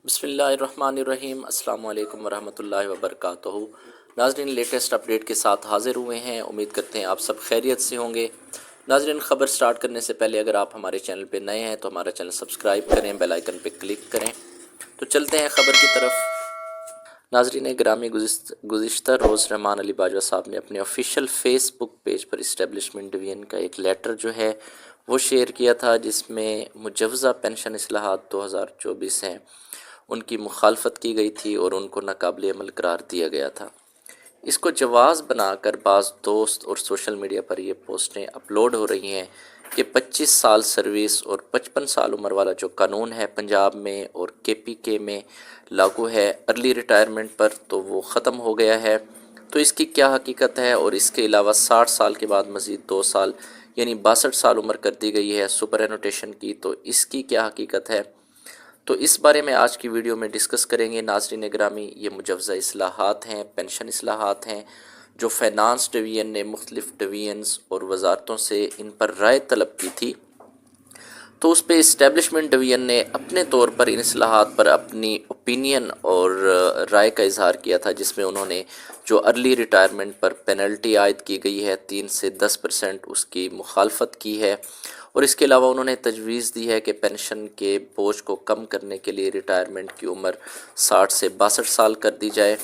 بسم اللہ الرحمن الرحیم۔ السلام علیکم ورحمۃ اللہ وبرکاتہ۔ ناظرین، لیٹسٹ اپڈیٹ کے ساتھ حاضر ہوئے ہیں، امید کرتے ہیں آپ سب خیریت سے ہوں گے۔ ناظرین، خبر سٹارٹ کرنے سے پہلے اگر آپ ہمارے چینل پہ نئے ہیں تو ہمارا چینل سبسکرائب کریں، بیل آئیکن پہ کلک کریں۔ تو چلتے ہیں خبر کی طرف۔ ناظرین گرامی، گزشتہ روز رحمان علی باجوہ صاحب نے اپنے آفیشیل فیس بک پیج پر اسٹیبلشمنٹ ڈویژن کا ایک لیٹر جو ہے وہ شیئر کیا تھا، جس میں مجوزہ پینشن اصلاحات 2024 ہیں ان کی مخالفت کی گئی تھی اور ان کو ناقابل عمل قرار دیا گیا تھا۔ اس کو جواز بنا کر بعض دوست اور سوشل میڈیا پر یہ پوسٹیں اپلوڈ ہو رہی ہیں کہ 25 سال سروس اور 55 سال عمر والا جو قانون ہے پنجاب میں اور KPK میں لاگو ہے ارلی ریٹائرمنٹ پر، تو وہ ختم ہو گیا ہے۔ تو اس کی کیا حقیقت ہے، اور اس کے علاوہ 60 سال کے بعد مزید 2 سال یعنی 62 سال عمر کر دی گئی ہے سپر اینوٹیشن کی، تو اس کی کیا حقیقت ہے، تو اس بارے میں آج کی ویڈیو میں ڈسکس کریں گے۔ ناظرین گرامی، یہ مجوزہ اصلاحات ہیں، پینشن اصلاحات ہیں، جو فائنانس ڈویژن نے مختلف ڈویژنز اور وزارتوں سے ان پر رائے طلب کی تھی، تو اس پہ اسٹیبلشمنٹ ڈویژن نے اپنے طور پر ان اصلاحات پر اپنی اوپینین اور رائے کا اظہار کیا تھا، جس میں انہوں نے جو ارلی ریٹائرمنٹ پر پینلٹی عائد کی گئی ہے 3 سے 10%، اس کی مخالفت کی ہے، اور اس کے علاوہ انہوں نے تجویز دی ہے کہ پینشن کے بوجھ کو کم کرنے کے لیے ریٹائرمنٹ کی عمر 60 سے 62 سال کر دی جائے،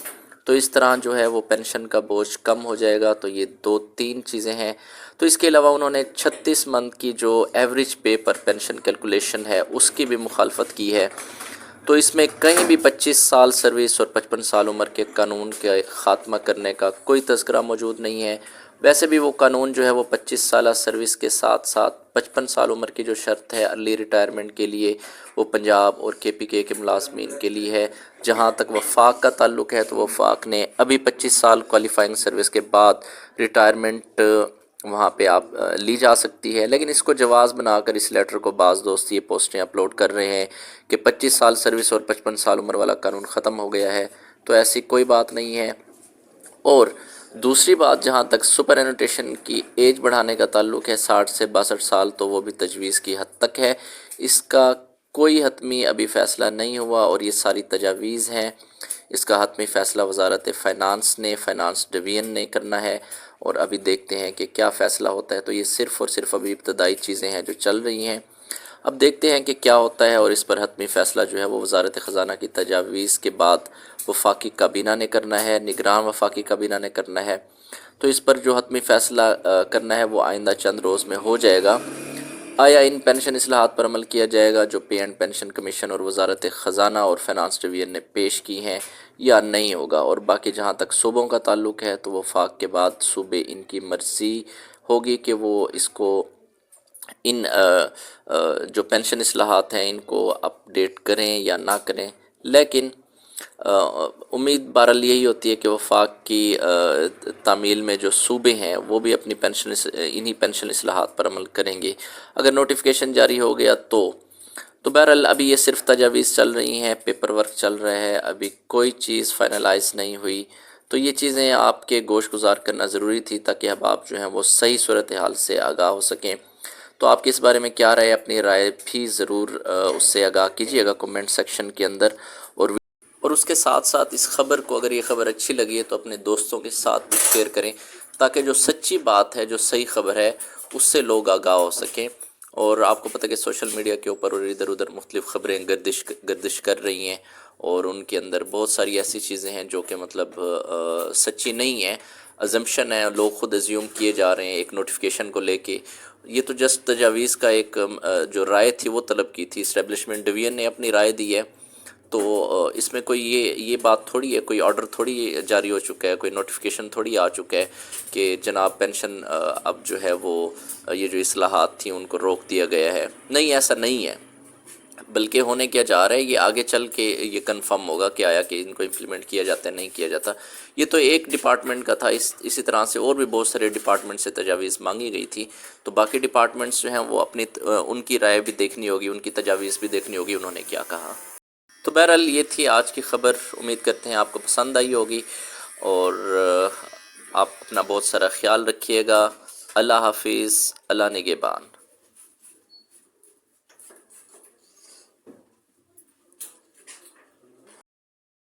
تو اس طرح جو ہے وہ پینشن کا بوجھ کم ہو جائے گا۔ تو یہ 2-3 چیزیں ہیں۔ تو اس کے علاوہ انہوں نے 36 منتھ کی جو ایوریج پے پر پینشن کیلکولیشن ہے اس کی بھی مخالفت کی ہے۔ تو اس میں کہیں بھی 25 سال سروس اور 55 سال عمر کے قانون کے خاتمہ کرنے کا کوئی تذکرہ موجود نہیں ہے۔ ویسے بھی وہ قانون جو ہے وہ 25 سالہ سروس کے ساتھ ساتھ 55 سال عمر کی جو شرط ہے ارلی ریٹائرمنٹ کے لیے، وہ پنجاب اور KPK کے ملازمین کے لیے ہے۔ جہاں تک وفاق کا تعلق ہے تو وفاق نے ابھی 25 سال کوالیفائنگ سروس کے بعد ریٹائرمنٹ وہاں پہ آپ لی جا سکتی ہے، لیکن اس کو جواز بنا کر اس لیٹر کو بعض دوست یہ پوسٹیں اپلوڈ کر رہے ہیں کہ 25 سال سروس اور 55 سال عمر والا قانون ختم ہو گیا ہے، تو ایسی کوئی بات نہیں ہے۔ اور دوسری بات، جہاں تک سپر اینوٹیشن کی ایج بڑھانے کا تعلق ہے 60 سے 62 سال، تو وہ بھی تجویز کی حد تک ہے، اس کا کوئی حتمی ابھی فیصلہ نہیں ہوا، اور یہ ساری تجاویز ہیں۔ اس کا حتمی فیصلہ وزارت فائنانس ڈویژن نے کرنا ہے، اور ابھی دیکھتے ہیں کہ کیا فیصلہ ہوتا ہے۔ تو یہ صرف اور صرف ابھی ابتدائی چیزیں ہیں جو چل رہی ہیں، اب دیکھتے ہیں کہ کیا ہوتا ہے، اور اس پر حتمی فیصلہ جو ہے وہ وزارت خزانہ کی تجاویز کے بعد وفاقی کابینہ نے کرنا ہے، نگران وفاقی کابینہ نے کرنا ہے۔ تو اس پر جو حتمی فیصلہ کرنا ہے وہ آئندہ چند روز میں ہو جائے گا۔ آیا ان پینشن اصلاحات پر عمل کیا جائے گا جو پے اینڈ پینشن کمیشن اور وزارت خزانہ اور فائنانس ڈویژن نے پیش کی ہیں، یا نہیں ہوگا؟ اور باقی جہاں تک صوبوں کا تعلق ہے تو وفاق کے بعد صوبے ان کی مرضی ہوگی کہ وہ اس کو ان جو پینشن اصلاحات ہیں ان کو اپڈیٹ کریں یا نہ کریں، لیکن امید بہرحال یہی ہوتی ہے کہ وفاق کی تعمیل میں جو صوبے ہیں وہ بھی اپنی انہی پینشن اصلاحات پر عمل کریں گے۔ اگر نوٹیفیکیشن جاری ہو گیا تو بہرحال ابھی یہ صرف تجاویز چل رہی ہیں، پیپر ورک چل رہا ہے، ابھی کوئی چیز فائنلائز نہیں ہوئی، تو یہ چیزیں آپ کے گوش گزار کرنا ضروری تھی تاکہ اب آپ جو ہیں وہ صحیح صورتحال سے آگاہ ہو سکیں۔ تو آپ کی اس بارے میں کیا رائے، اپنی رائے بھی ضرور اس سے آگاہ کیجیے گا کومنٹ سیکشن کے اندر، اور اس کے ساتھ ساتھ اس خبر کو، اگر یہ خبر اچھی لگی ہے تو اپنے دوستوں کے ساتھ بھی شیئر کریں، تاکہ جو سچی بات ہے، جو صحیح خبر ہے، اس سے لوگ آگاہ ہو سکیں۔ اور آپ کو پتہ کہ سوشل میڈیا کے اوپر اور ادھر ادھر مختلف خبریں گردش کر رہی ہیں، اور ان کے اندر بہت ساری ایسی چیزیں ہیں جو کہ مطلب سچی نہیں ہیں، ازمپشن ہے، لوگ خود ازیوم کیے جا رہے ہیں ایک نوٹیفیکیشن کو لے کے۔ یہ تو جسٹ تجاویز کا ایک جو رائے تھی وہ طلب کی تھی، اسٹیبلشمنٹ ڈویژن نے اپنی رائے دی ہے، تو اس میں کوئی یہ بات تھوڑی ہے، کوئی آرڈر تھوڑی جاری ہو چکا ہے، کوئی نوٹیفیکیشن تھوڑی آ چکا ہے کہ جناب پینشن اب جو ہے وہ یہ جو اصلاحات تھیں ان کو روک دیا گیا ہے۔ نہیں، ایسا نہیں ہے، بلکہ ہونے کیا جا رہا ہے، یہ آگے چل کے یہ کنفرم ہوگا کہ آیا کہ ان کو امپلیمنٹ کیا جاتا ہے نہیں کیا جاتا۔ یہ تو ایک ڈپارٹمنٹ کا تھا، اسی طرح سے اور بھی بہت سارے ڈپارٹمنٹ سے تجاویز مانگی گئی تھی، تو باقی ڈپارٹمنٹس جو ہیں وہ اپنی ان کی رائے بھی دیکھنی ہوگی، ان کی تجاویز بھی دیکھنی ہوگی انہوں نے کیا کہا۔ تو بہرحال یہ تھی آج کی خبر، امید کرتے ہیں آپ کو پسند آئی ہوگی، اور آپ اپنا بہت سارا خیال رکھیے گا۔ اللہ حافظ، اللہ نگہبان۔